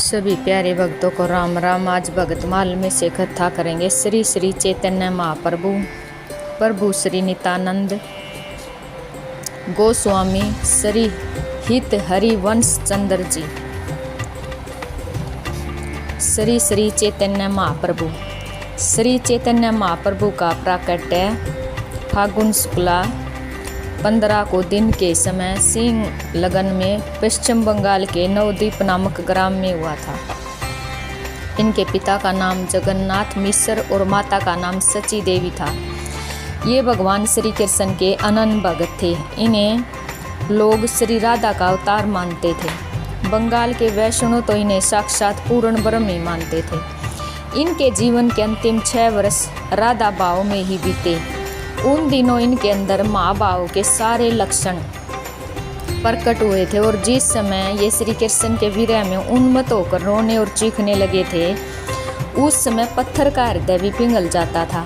सभी प्यारे भक्तों को राम राम। आज भगत माल में से कथा करेंगे श्री श्री चैतन्य महाप्रभु प्रभु श्री नित्यानंद गोस्वामी श्री हित हरिवंश चंद्र जी। श्री श्री चैतन्य महाप्रभु। श्री चैतन्य महाप्रभु का प्राकट्य फागुन शुक्ला 15 को दिन के समय सिंह लगन में पश्चिम बंगाल के नवद्वीप नामक ग्राम में हुआ था। इनके पिता का नाम जगन्नाथ मिश्र और माता का नाम सची देवी था। ये भगवान श्री कृष्ण के अनन्य भगत थे। इन्हें लोग श्री राधा का अवतार मानते थे। बंगाल के वैष्णव तो इन्हें साक्षात पूर्ण ब्रह्म ही मानते थे। इनके जीवन के अंतिम 6 वर्ष राधा भाव में ही बीते। उन दिनों इनके अंदर महाभाव के सारे लक्षण प्रकट हुए थे और जिस समय ये श्री कृष्ण के विरह में उन्मत्त होकर रोने और चीखने लगे थे, उस समय पत्थर का हृदय भी पिघल जाता था।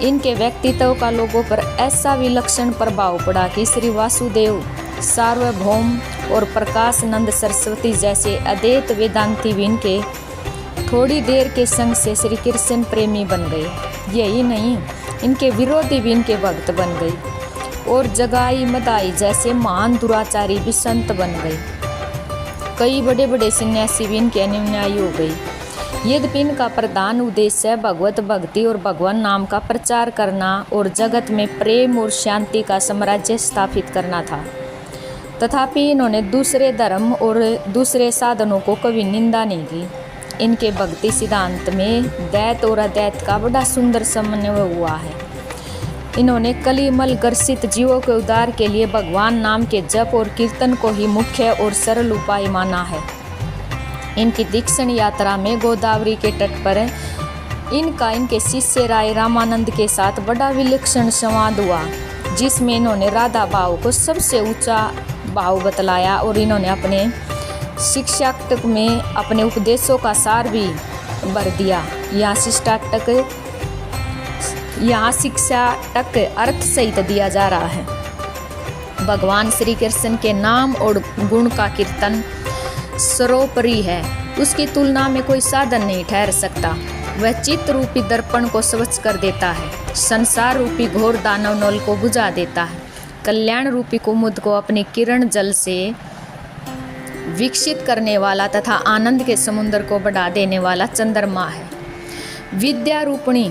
इनके व्यक्तित्व का लोगों पर ऐसा विलक्षण प्रभाव पड़ा कि श्री वासुदेव, सार्वभौम और प्रकाशानंद सरस्वती जैसे अद्वैत वेदांती भी इनके थोड़ी देर के संग से श्री कृष्ण प्रेमी बन गए। यही नहीं, इनके विरोधी भी इनके भक्त बन गए और जगाई मदाई जैसे महान दुराचारी भी संत बन गए। कई बड़े बड़े सन्यासी भी इनके अनुयायी हो गए। यद्यपि इनका प्रधान उद्देश्य भगवत भक्ति और भगवान नाम का प्रचार करना और जगत में प्रेम और शांति का साम्राज्य स्थापित करना था, तथापि इन्होंने दूसरे धर्म और दूसरे साधनों को कभी निंदा नहीं की। इनके भक्ति सिद्धांत में दैत और अदैत का बड़ा सुंदर समन्वय हुआ है। इन्होंने कलिमल ग्रसित जीवों के उद्धार के लिए भगवान नाम के जप और कीर्तन को ही मुख्य और सरल उपाय माना है। इनकी दीक्षण यात्रा में गोदावरी के तट पर इनका इनके शिष्य राय रामानंद के साथ बड़ा विलक्षण संवाद हुआ, जिसमें इन्होंने राधा भाव को सबसे ऊंचा भाव बतलाया और इन्होंने अपने शिक्षाटक में अपने उपदेशों का सार भी भर दिया। यहाँ शिक्षाटक अर्थ सहित दिया जा रहा है। भगवान श्री कृष्ण के नाम और गुण का कीर्तन सर्वोपरि है। उसकी तुलना में कोई साधन नहीं ठहर सकता। वह चित्त रूपी दर्पण को स्वच्छ कर देता है, संसार रूपी घोर दानव नल को बुझा देता है, कल्याण रूपी कुमुद को अपने किरण जल से विकसित करने वाला तथा आनंद के समुद्र को बढ़ा देने वाला चंद्रमा है। विद्या रूपिणी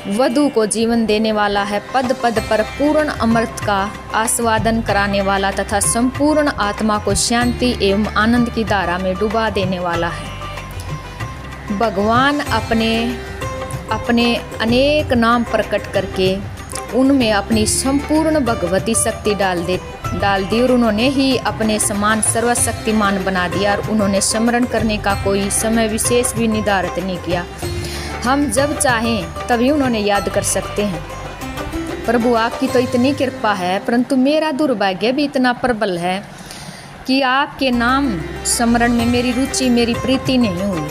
वधु को जीवन देने वाला है। पद पद पर पूर्ण अमृत का आस्वादन कराने वाला तथा संपूर्ण आत्मा को शांति एवं आनंद की धारा में डुबा देने वाला है। भगवान अपने अनेक नाम प्रकट करके उनमें अपनी संपूर्ण भगवती शक्ति डाल दी और उन्होंने ही अपने समान सर्वशक्तिमान बना दिया और उन्होंने स्मरण करने का कोई समय विशेष भी निर्धारित नहीं किया। हम जब चाहें तभी उन्होंने याद कर सकते हैं। प्रभु आपकी तो इतनी कृपा है, परंतु मेरा दुर्भाग्य भी इतना प्रबल है कि आपके नाम स्मरण में मेरी रुचि, मेरी प्रीति नहीं हुई।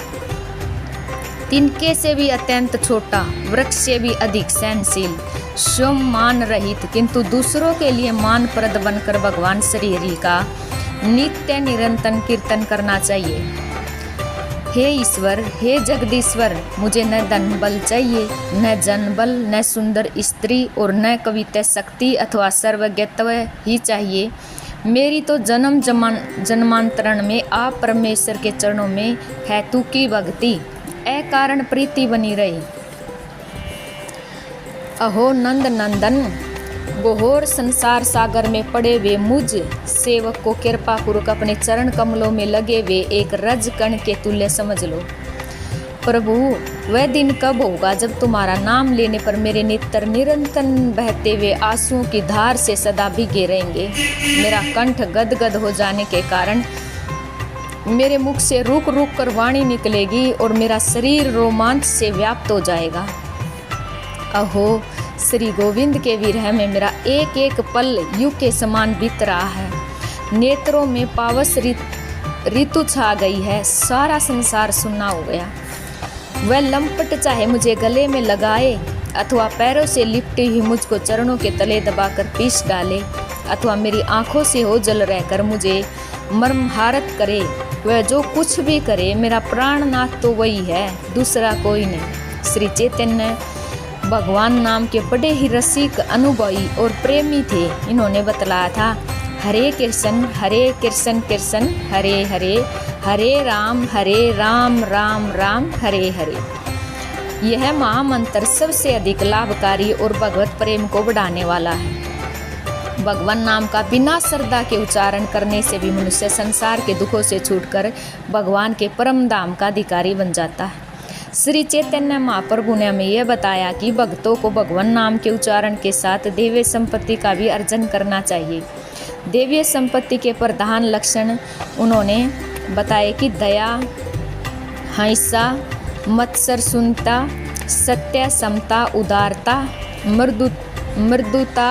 तिनके से भी अत्यंत छोटा, वृक्ष से भी अधिक सहनशील, स्वयं मान रहित किंतु दूसरों के लिए मानप्रद बनकर भगवान श्री हरि का नित्य निरंतर कीर्तन करना चाहिए। हे ईश्वर, हे जगदीश्वर, मुझे न धन बल चाहिए, न जन बल, न सुंदर स्त्री और न कविता शक्ति अथवा सर्वज्ञत्व ही चाहिए। मेरी तो जन्म जन्मांतरण में आप परमेश्वर के चरणों में हेतु की भक्ति अकारण प्रीति बनी रही। अहो नंद नंदन, घोर संसार सागर में पड़े हुए मुझ सेवक को कृपा पूर्वक अपने चरण कमलों में लगे हुए एक रज कण के तुल्य समझ लो। प्रभु, वह दिन कब होगा जब तुम्हारा नाम लेने पर मेरे नेत्र निरंतर बहते हुए आंसुओं की धार से सदा भीगे रहेंगे। मेरा कंठ गदगद हो जाने के कारण मेरे मुख से रुक रुक कर वाणी निकलेगी और मेरा शरीर रोमांच से व्याप्त हो जाएगा। अहो, श्री गोविंद के विरह में मेरा एक एक पल युग के समान बीत रहा है। नेत्रों में पावस ऋतु छा गई है। सारा संसार सुन्ना हो गया। वह लंपट चाहे मुझे गले में लगाए अथवा पैरों से लिपटी हुई मुझको चरणों के तले दबाकर पीस डाले अथवा मेरी आंखों से ओझल रहकर मुझे मर्महारत करे, वह जो कुछ भी करे मेरा प्राणनाथ तो वही है, दूसरा कोई नहीं। श्री चैतन्य भगवान नाम के बड़े ही रसिक, अनुभवी और प्रेमी थे। इन्होंने बतलाया था, हरे कृष्ण कृष्ण हरे हरे, हरे राम राम राम हरे हरे। यह महामंत्र सबसे अधिक लाभकारी और भगवत प्रेम को बढ़ाने वाला है। भगवान नाम का बिना श्रद्धा के उच्चारण करने से भी मनुष्य संसार के दुखों से छूटकर भगवान के परम धाम का अधिकारी बन जाता है। श्री चैतन्य महाप्रभु ने हमें यह बताया कि भक्तों को भगवान नाम के उच्चारण के साथ दैवीय संपत्ति का भी अर्जन करना चाहिए। दैवीय संपत्ति के प्रधान लक्षण उन्होंने बताए कि दया, हिंसा, मत्सर शून्यता, सत्य, समता, उदारता, मृदुता,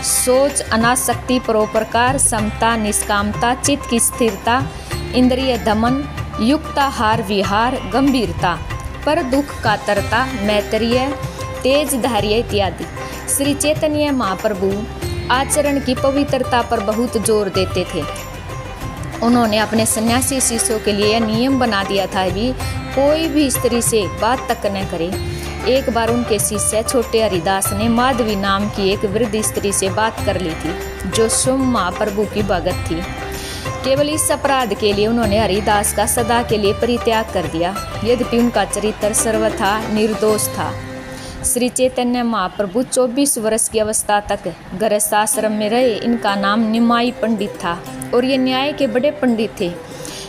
सोच, अनासक्ति, परोपकार, समता, निष्कामता, चित्त की स्थिरता, इंद्रिय दमन, युक्ताहार विहार, गंभीरता, पर दुख कातरता, मैत्रीय, तेज धैर्य इत्यादि। श्री चैतन्य महाप्रभु आचरण की पवित्रता पर बहुत जोर देते थे। उन्होंने अपने सन्यासी शिष्यों के लिए नियम बना दिया था कि कोई भी स्त्री से बात तक न करे। एक बार उनके शिष्य छोटे हरिदास ने माधवी नाम की एक वृद्ध स्त्री से बात कर ली थी, जो स्वयं महाप्रभु की भगत थी। केवल इस अपराध के लिए उन्होंने हरिदास का सदा के लिए परित्याग कर दिया, यद्यपि उनका चरित्र सर्वथा निर्दोष था। श्री चैतन्य महाप्रभु 24 वर्ष की अवस्था तक गृहस्थाश्रम में रहे। इनका नाम निमाई पंडित था और ये न्याय के बड़े पंडित थे।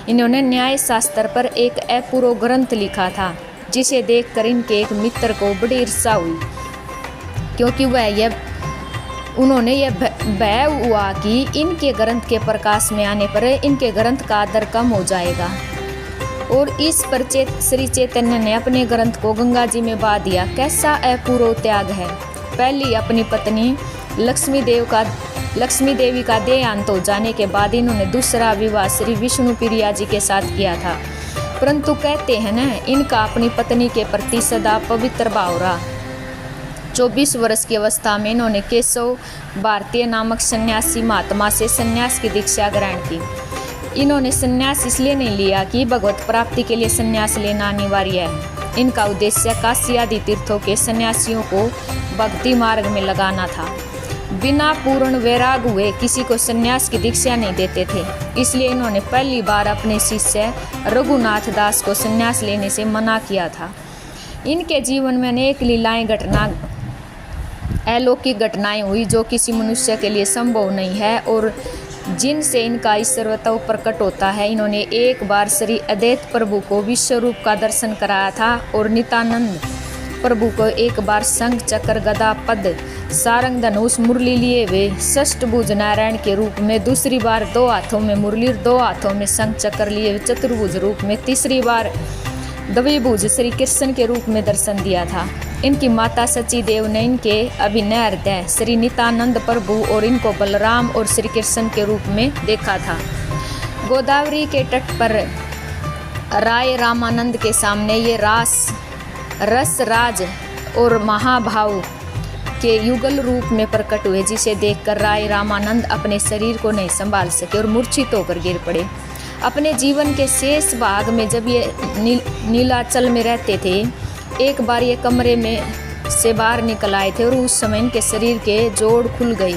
इन्होंने न्याय शास्त्र पर एक अपूर्व ग्रंथ लिखा था, जिसे देखकर इनके एक मित्र को बड़ी ईर्ष्या हुई, क्योंकि उन्होंने यह भय हुआ कि इनके ग्रंथ के प्रकाश में आने पर इनके ग्रंथ का आदर कम हो जाएगा। और इस पर श्री चैतन्य ने अपने ग्रंथ को गंगा जी में बहा दिया। कैसा अपूर्व त्याग है। पहली अपनी पत्नी लक्ष्मी देवी का देहांत हो जाने के बाद इन्होंने दूसरा विवाह श्री विष्णु प्रिया जी के साथ किया था, परंतु कहते हैं न, इनका अपनी पत्नी के प्रति सदा पवित्र भाव रहा। 24 वर्ष की अवस्था में इन्होंने केशव भारतीय नामक सन्यासी महात्मा से सन्यास की दीक्षा ग्रहण की। इन्होंने सन्यास इसलिए नहीं लिया कि भगवत प्राप्ति के लिए सन्यास लेना अनिवार्य है। इनका उद्देश्य काशी आदि तीर्थों के सन्यासियों को भक्ति मार्ग में लगाना था। बिना पूर्ण वैराग हुए किसी को सन्यास की दीक्षा नहीं देते थे। इसलिए इन्होंने पहली बार अपने शिष्य रघुनाथ दास को सन्यास लेने से मना किया था। इनके जीवन में अनेक लीलाएं अलौकिक घटनाएं हुई, जो किसी मनुष्य के लिए संभव नहीं है और जिनसे इनका ईश्वरत्व प्रकट होता है। इन्होंने एक बार श्री अद्वैत प्रभु को विश्व रूप का दर्शन कराया था और नित्यानंद प्रभु को एक बार शंख चक्र गदा पद सारंग धनुष मुरली लिए वे षष्ठभुज नारायण के रूप में, दूसरी बार 2 हाथों में मुरली और 2 हाथों में शंख चक्र लिए चतुर्भुज रूप में, तीसरी बार द्विभुज श्री कृष्ण के रूप में दर्शन दिया था। इनकी माता सची देव ने इनके अभिनय हृदय श्री नित्यानंद प्रभु और इनको बलराम और श्री कृष्ण के रूप में देखा था। गोदावरी के तट पर राय रामानंद के सामने ये रस राज और महाभाव के युगल रूप में प्रकट हुए, जिसे देखकर राय रामानंद अपने शरीर को नहीं संभाल सके और मूर्छित होकर गिर पड़े। अपने जीवन के शेष भाग में जब ये नीलाचल में रहते थे, एक बार ये कमरे में से बाहर निकल आए थे और उस समय इनके शरीर के जोड़ खुल गई,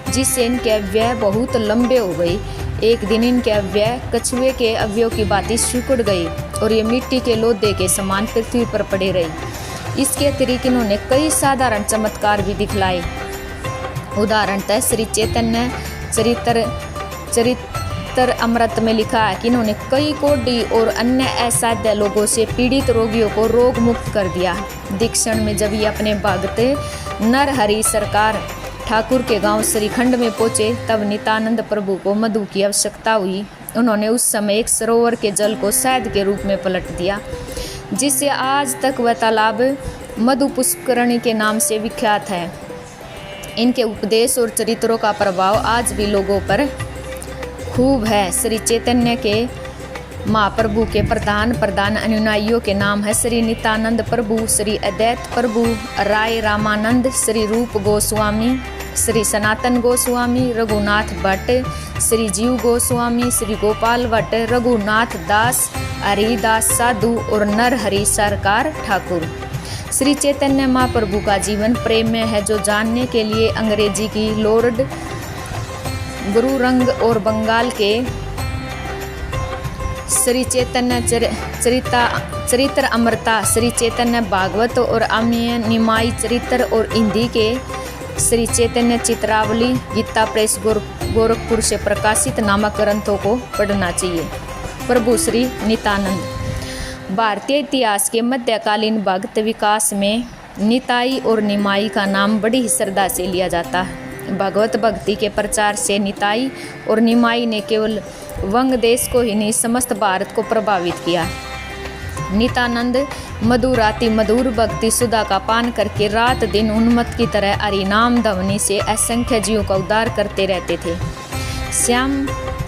जिससे इनके अवयव बहुत लंबे हो गए। एक दिन इनके अवयव कछुए के अवयव की भांति सिकुड़ गई और ये मिट्टी के लोदे के समान पृथ्वी पर पड़े रही। इसके अतिरिक्त इन्होंने कई साधारण चमत्कार भी दिखलाए। उदाहरणतः श्री चैतन्य चरित्र अमृत में लिखा है कि इन्होंने कई कोढ़ी और अन्य असाध्य लोगों से पीड़ित रोगियों को रोग मुक्त कर दिया। दीक्षण में जब ये अपने भक्त नरहरि सरकार ठाकुर के गांव श्रीखंड में पहुंचे, तब नित्यानंद प्रभु को मधु की आवश्यकता हुई। उन्होंने उस समय एक सरोवर के जल को शहद के रूप में पलट दिया, जिससे आज तक वह तालाब मधु पुष्करणी के नाम से विख्यात है। इनके उपदेश और चरित्रों का प्रभाव आज भी लोगों पर खूब है। श्री चैतन्य के महाप्रभु के प्रधान अनुयायियों के नाम है श्री नित्यानंद प्रभु, श्री अद्वैत प्रभु, राय रामानंद, श्री रूप गोस्वामी, श्री सनातन गोस्वामी, रघुनाथ भट्ट, श्री जीव गोस्वामी, श्री गोपाल भट्ट, रघुनाथ दास, हरिदास साधु और नरहरि सरकार ठाकुर। श्री चैतन्य महाप्रभु का जीवन प्रेम में है, जो जानने के लिए अंग्रेजी की लॉर्ड गुरु रंग और बंगाल के श्री चैतन्य चरित्र अमृता, श्री चैतन्य भागवत और अमीय निमाई चरित्र और हिंदी के श्री चैतन्य चित्रावली गीता प्रेस गोरखपुर से प्रकाशित नामक ग्रंथों को पढ़ना चाहिए। प्रभु श्री नित्यानंद। भारतीय इतिहास के मध्यकालीन भक्त विकास में निताई और निमाई का नाम बड़ी ही श्रद्धा से लिया जाता है। भगवत भक्ति के प्रचार से निताई और निमाई ने केवल वंग देश को ही नहीं, समस्त भारत को प्रभावित किया। नित्यानंद मधुराति मधुर भक्ति सुधा का पान करके रात दिन उन्मत्त की तरह हरिनाम ध्वनि से असंख्य जीवों का उद्धार करते रहते थे।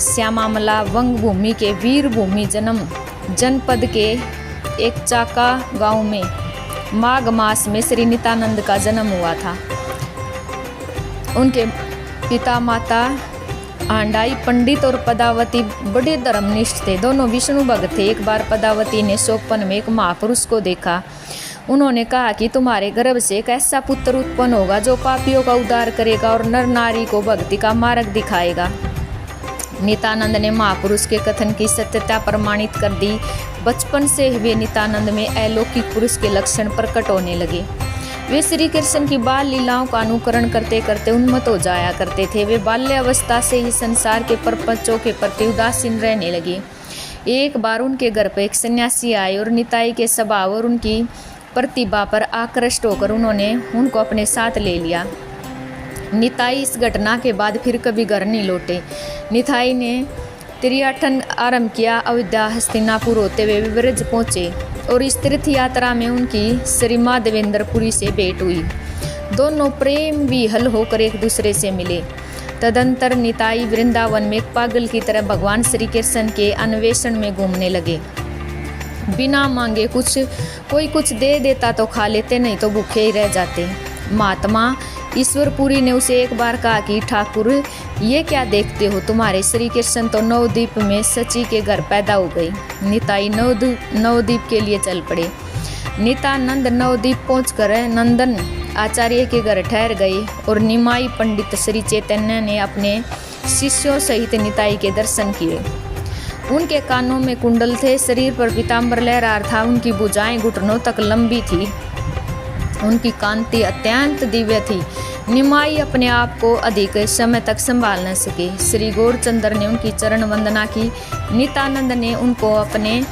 श्यामामला वंग भूमि के वीर भूमि जनपद के एक चाका गांव में माघ मास में श्री नित्यानंद का जन्म हुआ था। उनके पिता माता आंडाई पंडित और पदावती बड़े धर्मनिष्ठ थे। दोनों विष्णु भक्त थे। एक बार पदावती ने स्वप्न में एक महापुरुष को देखा। उन्होंने कहा कि तुम्हारे गर्भ से एक ऐसा पुत्र उत्पन्न होगा जो पापियों का उद्धार करेगा और नर नारी को भक्ति का मार्ग दिखाएगा। नित्यानंद ने महापुरुष के कथन की सत्यता प्रमाणित कर दी। बचपन से वे नित्यानंद में अलौकिक पुरुष के लक्षण प्रकट होने लगे। वे श्री कृष्ण की बाल लीलाओं का अनुकरण करते करते उन्मत्त हो जाया करते थे। वे बाल्यावस्था से ही संसार के प्रपंचों के प्रति उदासीन रहने लगे। एक बार उनके घर पर एक सन्यासी आए और निताई के स्वभाव और उनकी प्रतिभा पर आकृष्ट होकर उन्होंने उनको अपने साथ ले लिया। निताई इस घटना के बाद फिर कभी घर नहीं लौटे। निताई ने तीर्थयात्रा आरंभ किया। अयोध्या हस्तिनापुर होते हुए ब्रज पहुँचे और इस तीर्थ यात्रा में उनकी श्री माधवेंद्रपुरी से भेंट हुई। दोनों प्रेम विहल होकर एक दूसरे से मिले। तदंतर निताई वृंदावन में एक पागल की तरह भगवान श्री कृष्ण के अन्वेषण में घूमने लगे। बिना मांगे कोई कुछ दे देता तो खा लेते, नहीं तो भूखे ही रह जाते। महात्मा ईश्वरपुरी ने उसे एक बार कहा कि ठाकुर ये क्या देखते हो, तुम्हारे श्री कृष्ण तो नवद्वीप में सची के घर पैदा हो गई। निताई नवद्वीप के लिए चल पड़े। नित्यानंद नवद्वीप पहुंचकर नंदन आचार्य के घर ठहर गए और निमाई पंडित श्री चैतन्य ने अपने शिष्यों सहित निताई के दर्शन किए। उनके कानों में कुंडल थे, शरीर पर पीताम्बर लहरा था, उनकी भुजाएं घुटनों तक लंबी थी, उनकी कांति अत्यंत दिव्य थी। निमाई अपने आप को अधिक समय तक संभाल न सके। श्री गौरचंद्र ने उनकी चरण वंदना की। नित्यानंद ने उनको अपने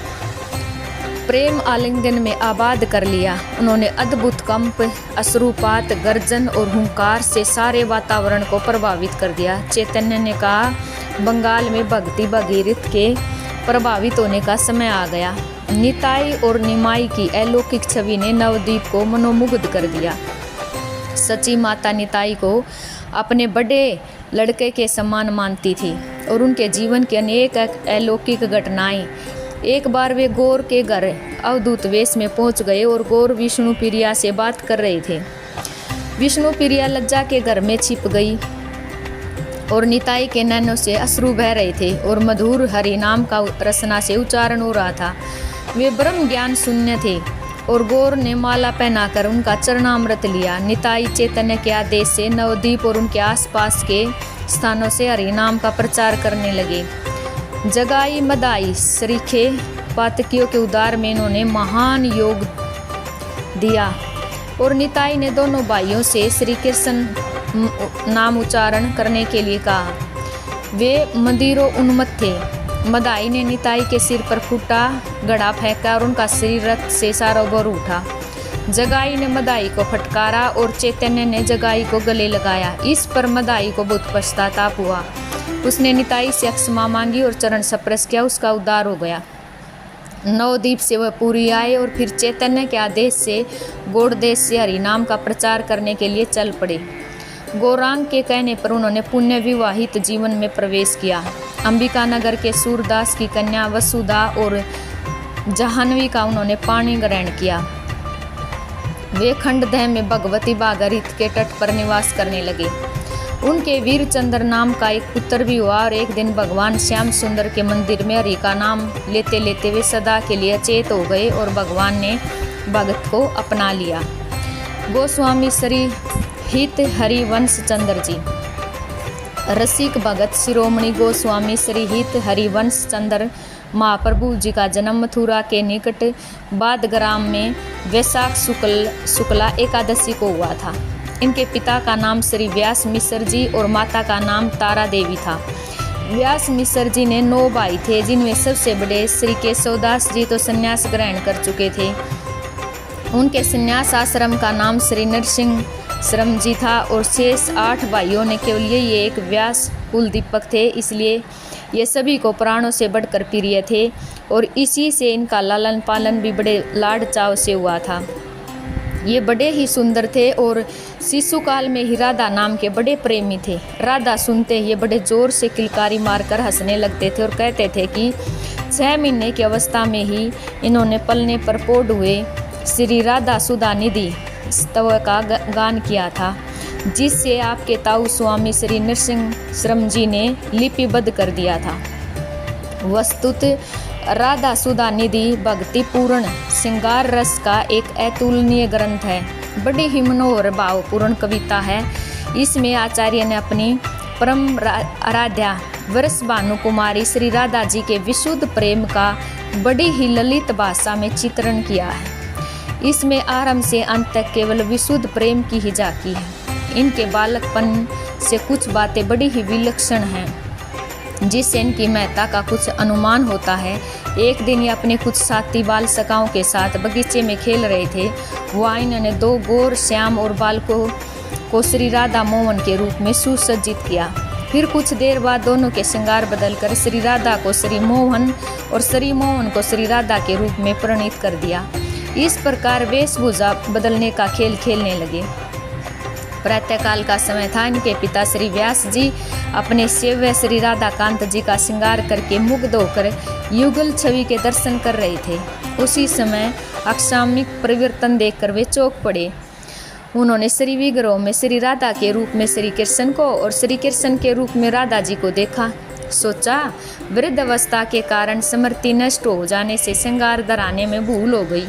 प्रेम आलिंगन में आबाद कर लिया। उन्होंने अद्भुत कंप, अश्रुपात, गर्जन और हुंकार से सारे वातावरण को प्रभावित कर दिया। चैतन्य ने कहा, बंगाल में भक्ति भगीरथ के प्रभावित होने का समय आ गया। निताई और निमाई की अलौकिक छवि ने नवद्वीप को मनोमुग्ध कर दिया। सची माता निताई को अपने बड़े लड़के के समान मानती थी और उनके जीवन की अनेक अलौकिक घटनाएं। एक बार वे गौर के घर अवधूत वेश में पहुंच गए और गौर विष्णु प्रिया से बात कर रहे थे। विष्णु प्रिया लज्जा के घर में छिप गई और निताई के नैनों से अश्रु बह रहे थे और मधुर हरि नाम का रसना से उच्चारण हो रहा था। वे ब्रह्म ज्ञान शून्य थे और गौर ने माला पहनाकर उनका चरणामृत लिया। निताई चैतन्य के आदेश से नवद्वीप और उनके आसपास के स्थानों से हरि नाम का प्रचार करने लगे। जगाई मदाई सरीखे पातकियों के उद्धार में इन्होंने महान योग दिया और निताई ने दोनों भाइयों से श्री कृष्ण नाम उच्चारण करने के लिए कहा। वे मंदिरों उन्मत्त थे। मदाई ने निताई के सिर पर फूटा घड़ा फेंका और उनका शरीर रक्त से सरोवर उठा। जगाई ने मदाई को फटकारा और चैतन्य ने जगाई को गले लगाया। इस पर मदाई को बहुत पश्चाताप हुआ। उसने निताई से क्षमा मांगी और चरण स्पर्श किया। उसका उद्धार हो गया। नवद्वीप से वह पुरी आए और फिर चैतन्य के आदेश से गौड़ देश से हरि नाम का प्रचार करने के लिए चल पड़े। गौरांग के कहने पर उन्होंने पुण्य विवाहित जीवन में प्रवेश किया। अंबिका नगर के सूरदास की कन्या वसुधा और जाह्नवी का उन्होंने पाणी ग्रहण किया। वे खंडदह में भगवती भागीरथी के तट पर निवास करने लगे। उनके वीरचंद्र नाम का एक पुत्र भी हुआ और एक दिन भगवान श्याम सुंदर के मंदिर में हरि का नाम लेते लेते वे सदा के लिए अचेत हो गए और भगवान ने भगत को अपना लिया। गोस्वामी श्री हित हरिवंश चंद्र जी। रसिक भगत शिरोमणि गोस्वामी श्री हित हरिवंश चंद्र महाप्रभु जी का जन्म मथुरा के निकट बादग्राम में वैशाख शुक्ला एकादशी को हुआ था। इनके पिता का नाम श्री व्यास मिश्र जी और माता का नाम तारा देवी था। व्यास मिश्र जी ने 9 भाई थे, जिनमें सबसे बड़े श्री केशवदास जी तो संन्यास ग्रहण कर चुके थे। उनके संन्यास आश्रम का नाम श्री नरसिंह जी था और शेष 8 भाइयों ने केवल ये एक व्यास कुल दीपक थे, इसलिए ये सभी को प्राणों से बढ़कर प्रिय थे और इसी से इनका लालन पालन भी बड़े लाड चाव से हुआ था। ये बड़े ही सुंदर थे और शिशुकाल में ही राधा नाम के बड़े प्रेमी थे। राधा सुनते ही ये बड़े जोर से किलकारी मारकर हंसने लगते थे और कहते थे कि 6 महीने की अवस्था में ही इन्होंने पलने पर पोड हुए श्री राधा सुधा निधि स्तव का गान किया था, जिससे आपके ताऊ स्वामी श्री नरसिंह जी ने लिपिबद्ध कर दिया था। वस्तुत राधा सुधा निधि भक्ति पूर्ण श्रृंगार रस का एक अतुलनीय ग्रंथ है। बड़ी ही मनोहर भावपूर्ण कविता है। इसमें आचार्य ने अपनी परम आराध्या वरस भानु कुमारी श्री राधा जी के विशुद्ध प्रेम का बड़ी ही ललित भाषा में चित्रण किया है। इसमें आरंभ से अंत तक केवल विशुद्ध प्रेम की ही झांकी है। इनके बालकपन से कुछ बातें बड़ी ही विलक्षण हैं, जिससे इनकी महत्ता का कुछ अनुमान होता है। एक दिन ये अपने कुछ साथी बाल सखाओं के साथ बगीचे में खेल रहे थे। वहाँ इन्होंने 2 गोर श्याम और बालकों को श्री राधा मोहन के रूप में सुसज्जित किया। फिर कुछ देर बाद दोनों के श्रृंगार बदलकर श्री राधा को श्री मोहन और श्री मोहन को श्री राधा के रूप में प्रणीत कर दिया। इस प्रकार वेशभूषा बदलने का खेल खेलने लगे। प्रातःकाल का समय था। इनके पिता श्री व्यास जी अपने सेव्य श्री राधा कांत जी का श्रृंगार करके मुग्ध होकर युगल छवि के दर्शन कर रहे थे। उसी समय आकस्मिक परिवर्तन देखकर वे चौंक पड़े। उन्होंने श्री विग्रह में श्री राधा के रूप में श्री कृष्ण को और श्री कृष्ण के रूप में राधा जी को देखा। सोचा वृद्ध अवस्था के कारण स्मृति नष्ट हो जाने से श्रृंगार धराने में भूल हो गई।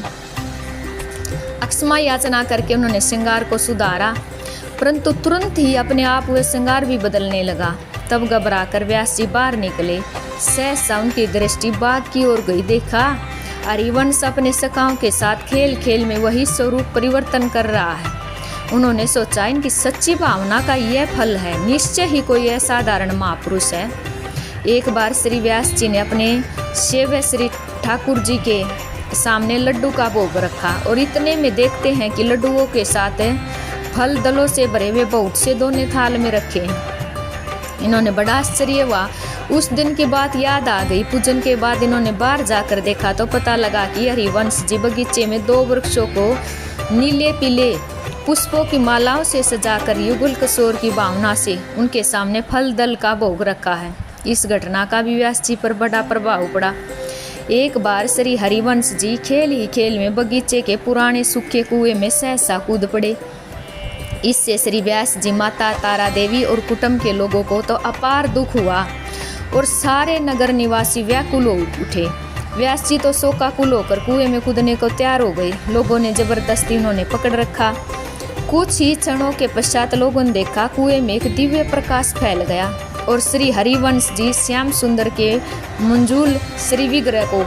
अक्षमा याचना करके उन्होंने श्रृंगार को सुधारा, परंतु तुरंत ही अपने आप वह श्रृंगार भी बदलने लगा। तब घबराकर व्यास जी बाहर निकले। सहसा उनकी दृष्टि बाग की ओर गई। देखा हरिवंश अपने सखाओं के साथ खेल खेल में वही स्वरूप परिवर्तन कर रहा है। उन्होंने सोचा इनकी सच्ची भावना का यह फल है, निश्चय ही कोई असाधारण महापुरुष है। एक बार श्री व्यास जी ने अपने सेव्य श्री ठाकुर जी के सामने लड्डू का भोग रखा और इतने में देखते हैं कि लड्डुओं के साथ फल दलों से भरे हुए बहुत से दोने थाल में रखे हैं। इन्होंने बड़ा आश्चर्य हुआ। उस दिन की बात याद आ गई। पूजन के बाद इन्होंने बाहर जाकर देखा तो पता लगा कि हरिवंश जी बगीचे में 2 वृक्षों को नीले पीले पुष्पों की मालाओं से सजाकर युगल किशोर की भावना से उनके सामने फल दल का भोग रखा है। इस घटना का भी व्यास जी पर बड़ा प्रभाव पड़ा। एक बार श्री हरिवंश जी खेल ही खेल में बगीचे के पुराने सूखे कुएं में सहसा कूद पड़े। इससे श्री व्यास जी, माता तारा देवी और कुटुंब के लोगों को तो अपार दुख हुआ और सारे नगर निवासी व्याकुल हो उठे। व्यास जी तो शोकाकुल होकर कुएं में कूदने को तैयार हो गए। लोगों ने जबरदस्ती उन्होंने पकड़ रखा। कुछ ही क्षणों के पश्चात लोगों ने देखा कुएं में एक दिव्य प्रकाश फैल गया और श्री हरिवंश जी श्याम सुंदर के मंजूल श्री विग्रह को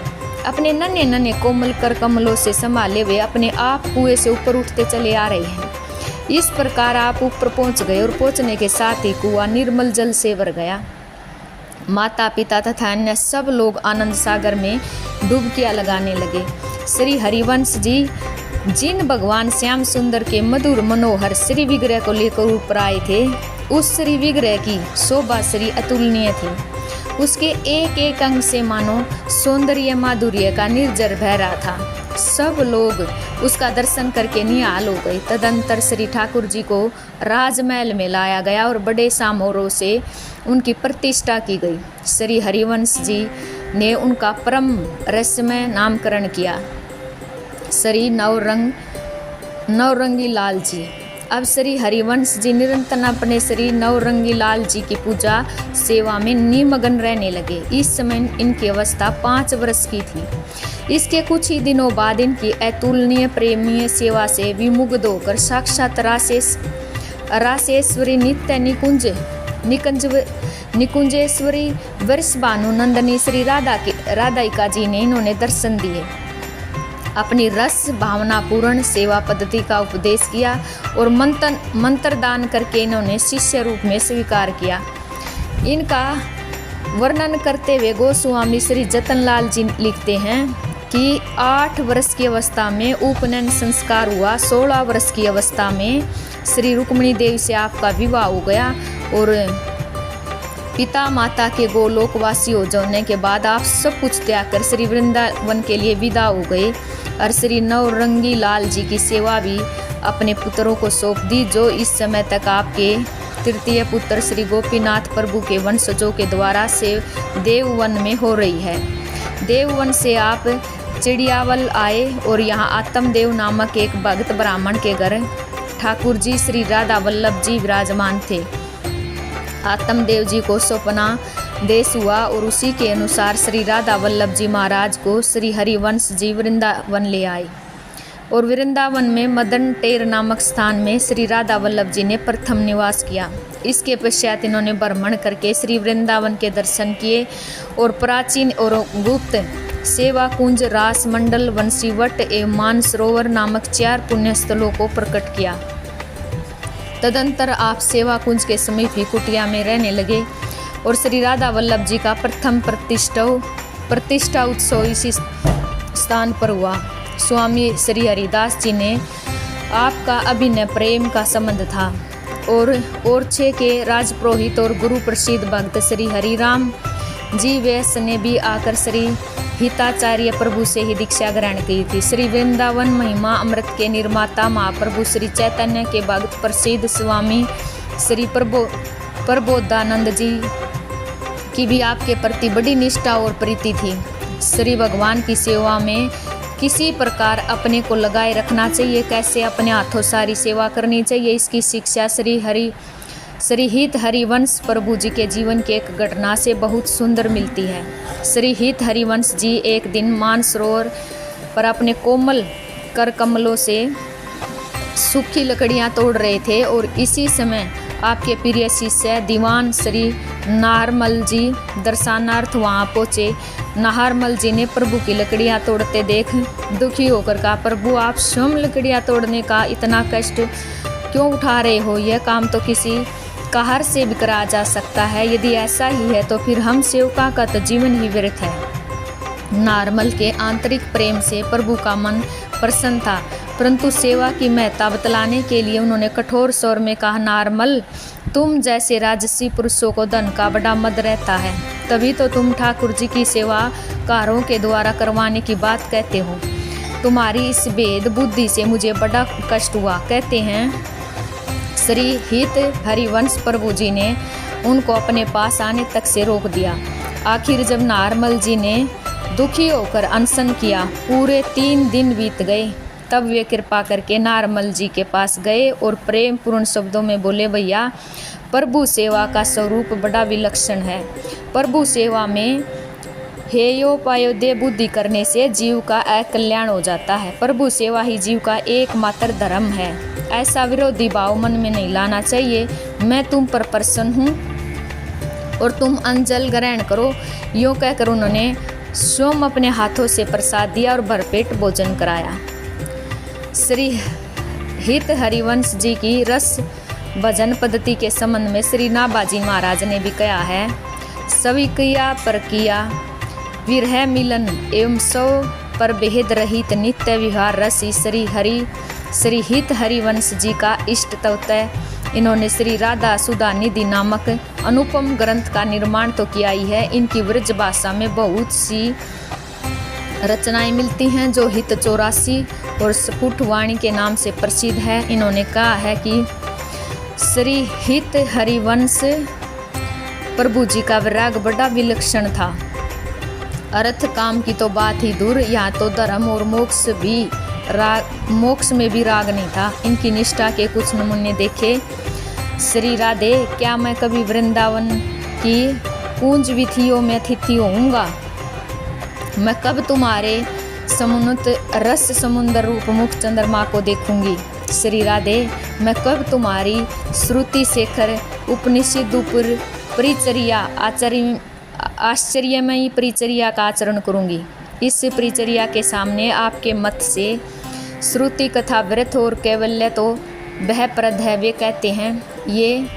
अपने नन्हे नन्हे कोमल कर कमलों से संभाले हुए अपने आप कुएं से ऊपर उठते चले आ रहे हैं। इस प्रकार आप ऊपर पहुंच गए और पहुंचने के साथ ही कुआं निर्मल जल से भर गया। माता पिता तथा अन्य सब लोग आनंद सागर में डुबकियां लगाने लगे। श्री हरिवंश जी जिन भगवान श्याम सुंदर के मधुर मनोहर श्री विग्रह को लेकर ऊपर आए थे, उस श्री विग्रह की शोभा श्री अतुलनीय थी। उसके एक एक अंग से मानो सौंदर्य माधुर्य का निर्जर बह रहा था। सब लोग उसका दर्शन करके निहाल हो गए। तदंतर श्री ठाकुर जी को राजमहल में लाया गया और बड़े समारोह से उनकी प्रतिष्ठा की गई। श्री हरिवंश जी ने उनका परम रहस्यमय नामकरण किया, श्री नवरंगी लाल जी। अब श्री हरिवंश जी निरंतर अपने श्री नवरंगी लाल जी की पूजा सेवा में निमग्न रहने लगे। इस समय इनकी अवस्था 5 वर्ष की थी। इसके कुछ ही दिनों बाद इनकी अतुलनीय प्रेमीय सेवा से विमुग्ध होकर साक्षात रासेश्वरी नित्य निकुंजेश्वरी वृषभानु नंदनी श्री राधिका जी ने इन्होंने दर्शन दिए। अपनी रस भावना पूर्ण सेवा पद्धति का उपदेश किया और मंत्र दान करके इन्होंने शिष्य रूप में स्वीकार किया। इनका वर्णन करते हुए गोस्वामी श्री जतनलाल जी लिखते हैं कि 8 वर्ष की अवस्था में उपनयन संस्कार हुआ। 16 वर्ष की अवस्था में श्री रुक्मिणी देवी से आपका विवाह हो गया और पिता माता के गोलोकवासी हो जाने के बाद आप सब कुछ त्याग कर श्री वृंदावन के लिए विदा हो गए और श्री नवरंगी लाल जी की सेवा भी अपने पुत्रों को सौंप दी, जो इस समय तक आपके तृतीय पुत्र श्री गोपीनाथ प्रभु के वंशजों के द्वारा से देववन में हो रही है। देववन से आप चिड़ियावल आए और यहाँ आत्मदेव नामक एक भक्त ब्राह्मण के घर ठाकुर जी श्री राधा वल्लभ जी विराजमान थे। आत्मदेव जी को सपना देश हुआ और उसी के अनुसार श्री राधा वल्लभ जी महाराज को श्री हरिवंश जी वृंदावन ले आए और वृंदावन में मदन टेर नामक स्थान में श्री राधा वल्लभ जी ने प्रथम निवास किया। इसके पश्चात इन्होंने भ्रमण करके श्री वृंदावन के दर्शन किए और प्राचीन और गुप्त सेवा कुंज, रास मंडल, वंशीवट एवं मानसरोवर नामक 4 पुण्य स्थलों को प्रकट किया। तदंतर आप सेवा कुंज के समीप ही कुटिया में रहने लगे और श्री राधा वल्लभ जी का प्रथम प्रतिष्ठा उत्सव इसी स्थान पर हुआ। स्वामी श्री हरिदास जी ने आपका अभिनय प्रेम का संबंध था और ओरछे के राजपुरोहित और गुरु प्रसिद्ध भक्त श्री हरिराम जी व्यास ने भी आकर श्री हिताचार्य प्रभु से ही दीक्षा ग्रहण की थी। श्री वृंदावन महिमा अमृत के निर्माता महाप्रभु श्री चैतन्य के भक्त प्रसिद्ध स्वामी श्री प्रबोधानंद जी की भी आपके प्रति बड़ी निष्ठा और प्रीति थी। श्री भगवान की सेवा में किसी प्रकार अपने को लगाए रखना चाहिए, कैसे अपने हाथों सारी सेवा करनी चाहिए, इसकी शिक्षा श्री हित हरिवंश प्रभु जी के जीवन की एक घटना से बहुत सुंदर मिलती है। श्री हित हरिवंश जी एक दिन मानसरोवर पर अपने कोमल कर कमलों से सूखी लकड़ियां तोड़ रहे थे और इसी समय आपके प्रिय शिष्य दीवान श्री नाहरमल जी दर्शनार्थ वहां पहुँचे। नाहरमल जी ने प्रभु की लकड़ियां तोड़ते देख दुखी होकर कहा, प्रभु आप स्वयं लकड़ियां तोड़ने का इतना कष्ट क्यों उठा रहे हो? यह काम तो किसी कहर से भी करा जा सकता है। यदि ऐसा ही है तो फिर हम सेवका का तो जीवन ही व्यर्थ है। नारमल के आंतरिक प्रेम से प्रभु का मन प्रसन्न था, परंतु सेवा की महत्ता बतलाने के लिए उन्होंने कठोर स्वर में कहा, नारमल तुम जैसे राजसी पुरुषों को धन का बड़ा मद रहता है, तभी तो तुम ठाकुर जी की सेवा कारों के द्वारा करवाने की बात कहते हो। तुम्हारी इस भेद बुद्धि से मुझे बड़ा कष्ट हुआ। कहते हैं श्री हित हरिवंश प्रभु जी ने उनको अपने पास आने तक से रोक दिया। आखिर जब नारमल जी ने दुखी होकर अनशन किया, पूरे 3 दिन बीत गए, तब वे कृपा करके नारमल जी के पास गए और प्रेम पूर्ण शब्दों में बोले, भैया प्रभु सेवा का स्वरूप बड़ा विलक्षण है। प्रभु सेवा में हेयोपायोदय बुद्धि करने से जीव का अकल्याण हो जाता है। प्रभु सेवा ही जीव का एकमात्र धर्म है। ऐसा विरोधी भाव मन में नहीं लाना चाहिए। मैं तुम पर प्रसन्न हूँ और तुम अंजल ग्रहण करो। यूँ कहकर उन्होंने स्वयं अपने हाथों से प्रसाद दिया और भरपेट भोजन कराया। श्री हित हरिवंश जी की रस भजन पद्धति के संबंध में श्री नाभाजी महाराज ने भी कहा है, सभी क्रिया पर किया विरह मिलन एवं सौ पर भेद रहित नित्य विहार रस श्री हित हरिवंश जी का इष्ट तत्व। इन्होंने श्री राधा सुधा निधि नामक अनुपम ग्रंथ का निर्माण तो किया ही है, इनकी ब्रज भाषा में बहुत सी रचनाएं मिलती हैं जो हित 84 और स्फुट वाणी के नाम से प्रसिद्ध है। इन्होंने कहा है कि श्री हित हरिवंश प्रभु जी का विराग बड़ा विलक्षण था। अर्थ काम की तो बात ही दूर, यहाँ तो धर्म और मोक्ष में भी राग नहीं था। इनकी निष्ठा के कुछ नमूने देखे। श्री राधे, क्या मैं कभी वृंदावन की पूंज विधियों में अतिथि होऊंगा? मैं कब तुम्हारे समुन्नत रस समुद्र रूप मुख चंद्रमा को देखूंगी? श्री राधे, मैं कब तुम्हारी श्रुति शेखर उपनिषद पर परिचर्या आश्चर्यमयी परिचर्या का आचरण करूंगी? इस परिचर्या के सामने आपके मत से श्रुति कथा व्रत और कैवल्य तो भयप्रद है। वे कहते हैं ये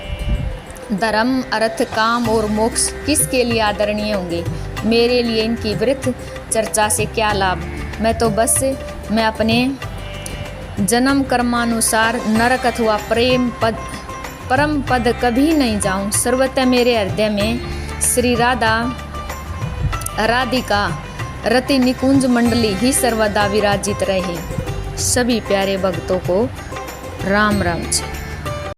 धर्म अर्थ काम और मोक्ष किसके लिए आदरणीय होंगे? मेरे लिए इनकी व्रत चर्चा से क्या लाभ? मैं अपने जन्म कर्मानुसार नरक अथवा परम पद कभी नहीं जाऊं। सर्वतः मेरे हृदय में श्री राधिका रति निकुंज मंडली ही सर्वदा विराजित रहे। सभी प्यारे भक्तों को राम राम जी।